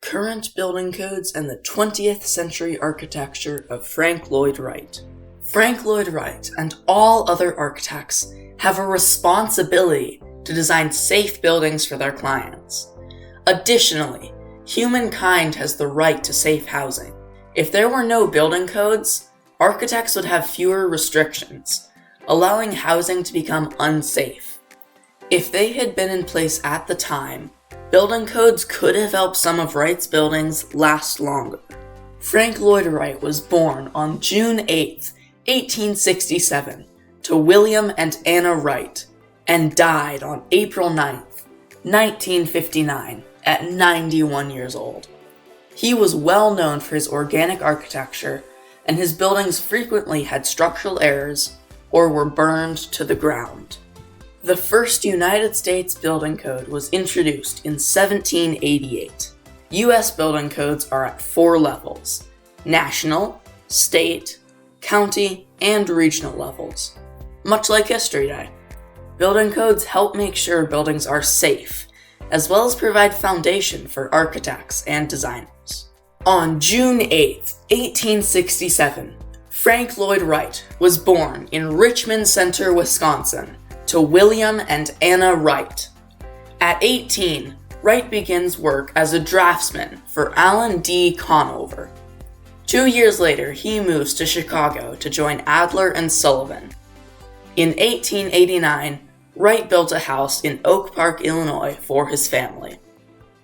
Current Building Codes and the 20th Century Architecture of Frank Lloyd Wright. Frank Lloyd Wright and all other architects have a responsibility to design safe buildings for their clients. Additionally, humankind has the right to safe housing. If there were no building codes, architects would have fewer restrictions, allowing housing to become unsafe. If they had been in place at the time, building codes could have helped some of Wright's buildings last longer. Frank Lloyd Wright was born on June 8, 1867, to William and Anna Wright, and died on April 9, 1959, at 91 years old. He was well known for his organic architecture, and his buildings frequently had structural errors or were burned to the ground. The first United States building code was introduced in 1788. U.S. building codes are at 4 levels: national, state, county, and regional levels. Much like History Day, building codes help make sure buildings are safe, as well as provide foundation for architects and designers. On June 8, 1867, Frank Lloyd Wright was born in Richmond Center, Wisconsin, to William and Anna Wright. At 18, Wright begins work as a draftsman for Allen D. Conover. 2 years later, he moves to Chicago to join Adler and Sullivan. In 1889, Wright built a house in Oak Park, Illinois for his family.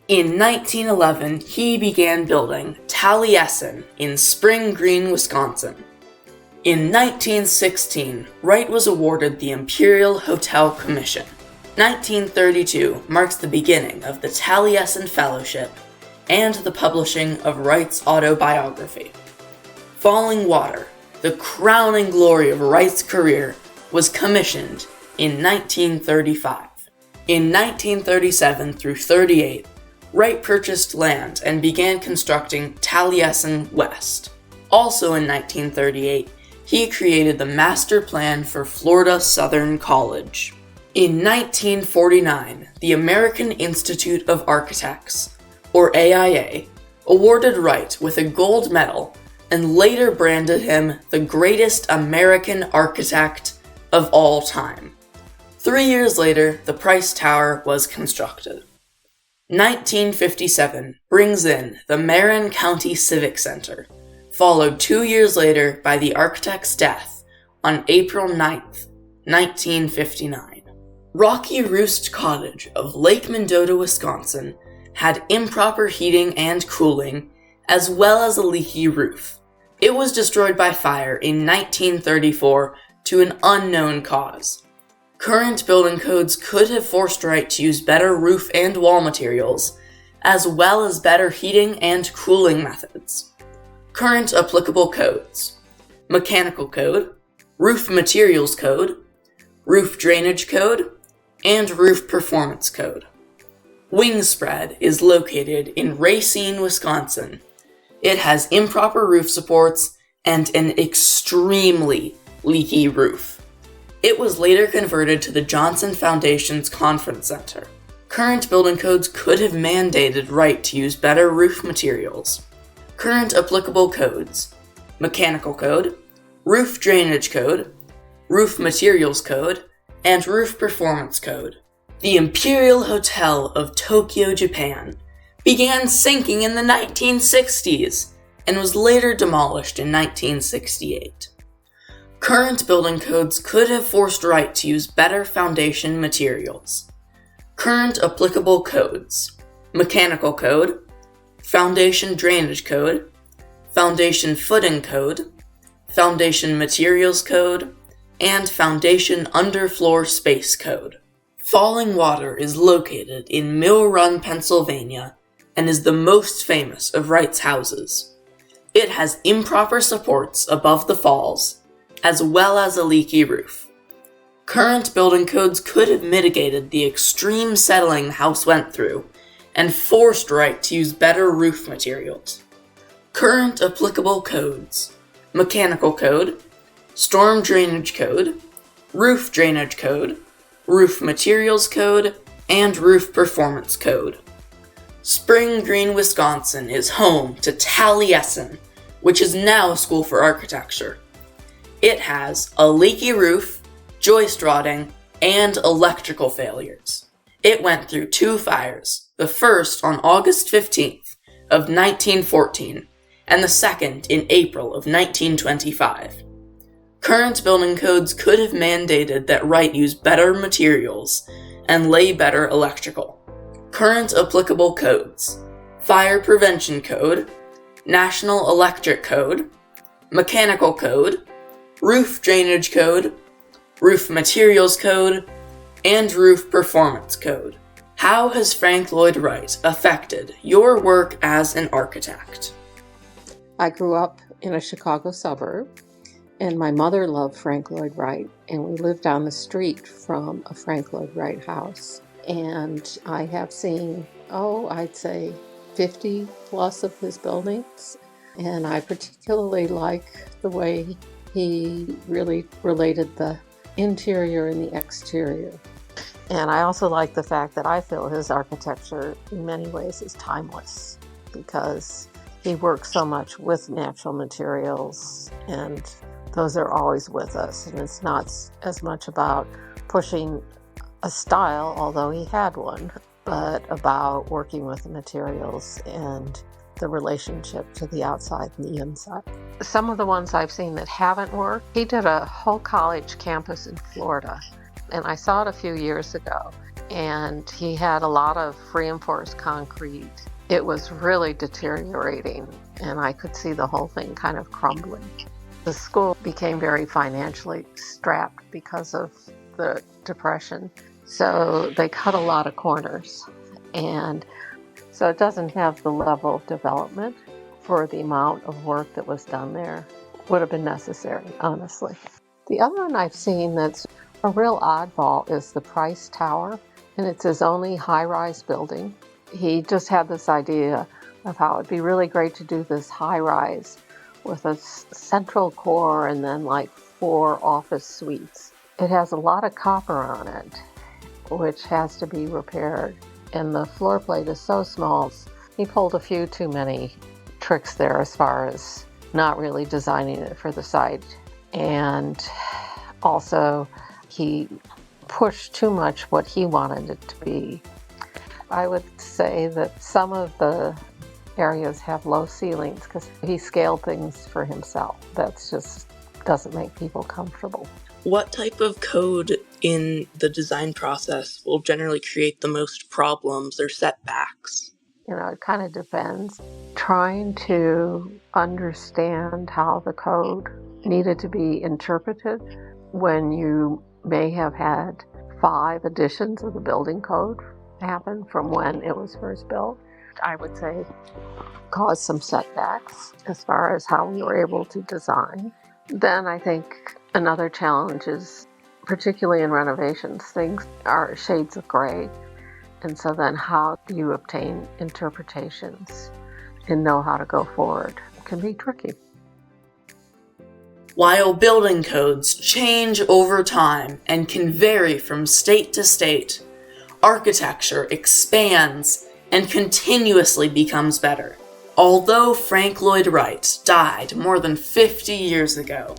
In 1911, he began building Taliesin in Spring Green, Wisconsin. In 1916, Wright was awarded the Imperial Hotel Commission. 1932 marks the beginning of the Taliesin Fellowship and the publishing of Wright's autobiography. Falling Water, the crowning glory of Wright's career, was commissioned in 1935. In 1937 through 38, Wright purchased land and began constructing Taliesin West. Also in 1938, he created the master plan for Florida Southern College. In 1949, the American Institute of Architects, or AIA, awarded Wright with a gold medal and later branded him the greatest American architect of all time. 3 years later, the Price Tower was constructed. 1957 brings in the Marin County Civic Center, followed 2 years later by the architect's death on April 9, 1959. Rocky Roost Cottage of Lake Mendota, Wisconsin, had improper heating and cooling, as well as a leaky roof. It was destroyed by fire in 1934 to an unknown cause. Current building codes could have forced Wright to use better roof and wall materials, as well as better heating and cooling methods. Current applicable codes: Mechanical Code, Roof Materials Code, Roof Drainage Code, and Roof Performance Code. Wing Spread is located in Racine, Wisconsin. It has improper roof supports and an extremely leaky roof. It was later converted to the Johnson Foundation's Conference Center. Current building codes could have mandated Wright to use better roof materials. Current applicable codes: Mechanical Code, Roof Drainage Code, Roof Materials Code, and Roof Performance Code. The Imperial Hotel of Tokyo, Japan, began sinking in the 1960s and was later demolished in 1968. Current building codes could have forced Wright to use better foundation materials. Current applicable codes: Mechanical Code, Foundation Drainage Code, Foundation Footing Code, Foundation Materials Code, and Foundation Underfloor Space Code. Falling Water is located in Mill Run, Pennsylvania, and is the most famous of Wright's houses. It has improper supports above the falls, as well as a leaky roof. Current building codes could have mitigated the extreme settling the house went through, and forced Wright to use better roof materials. Current applicable codes: Mechanical Code, Storm Drainage Code, Roof Drainage Code, Roof Materials Code, and Roof Performance Code. Spring Green, Wisconsin is home to Taliesin, which is now a school for architecture. It has a leaky roof, joist rotting, and electrical failures. It went through 2 fires, the first on August 15th of 1914, and the second in April of 1925. Current building codes could have mandated that Wright use better materials and lay better electrical. Current applicable codes: Fire Prevention Code, National Electric Code, Mechanical Code, Roof Drainage Code, Roof Materials Code, and Roof Performance Code. How has Frank Lloyd Wright affected your work as an architect? I grew up in a Chicago suburb, and my mother loved Frank Lloyd Wright, and we lived down the street from a Frank Lloyd Wright house. And I have seen, I'd say 50 plus of his buildings, and I particularly like the way he really related the interior and the exterior. And I also like the fact that I feel his architecture in many ways is timeless, because he works so much with natural materials, and those are always with us. And it's not as much about pushing a style, although he had one, but about working with the materials and the relationship to the outside and the inside. Some of the ones I've seen that haven't worked, he did a whole college campus in Florida, and I saw it a few years ago, and he had a lot of reinforced concrete. It was really deteriorating, and I could see the whole thing kind of crumbling. The school became very financially strapped because of the Depression, so they cut a lot of corners, and so it doesn't have the level of development for the amount of work that was done there. Would have been necessary, honestly. The other one I've seen that's a real oddball is the Price Tower, and it's his only high-rise building. He just had this idea of how it'd be really great to do this high-rise with a central core and then like 4 office suites. It has a lot of copper on it, which has to be repaired, and the floor plate is so small. He pulled a few too many tricks there as far as not really designing it for the site, and also he pushed too much what he wanted it to be. I would say that some of the areas have low ceilings because he scaled things for himself. That's just doesn't make people comfortable. What type of code in the design process will generally create the most problems or setbacks? It kind of depends. Trying to understand how the code needed to be interpreted when you may have had 5 editions of the building code happen from when it was first built, I would say caused some setbacks as far as how we were able to design. Then I think another challenge is, particularly in renovations, things are shades of gray. And so then how do you obtain interpretations and know how to go forward? It can be tricky. While building codes change over time and can vary from state to state, architecture expands and continuously becomes better. Although Frank Lloyd Wright died more than 50 years ago,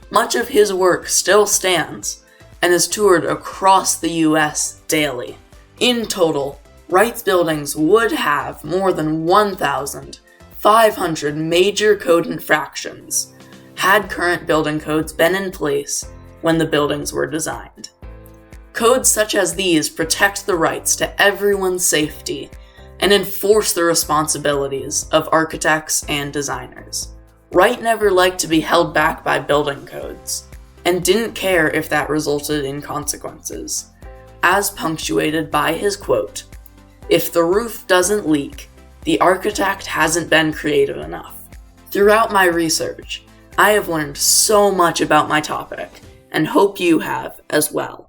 much of his work still stands and is toured across the US daily. In total, Wright's buildings would have more than 1,500 major code infractions had current building codes been in place when the buildings were designed. Codes such as these protect the rights to everyone's safety and enforce the responsibilities of architects and designers. Wright never liked to be held back by building codes, and didn't care if that resulted in consequences, as punctuated by his quote, "If the roof doesn't leak, the architect hasn't been creative enough." Throughout my research, I have learned so much about my topic, and hope you have as well.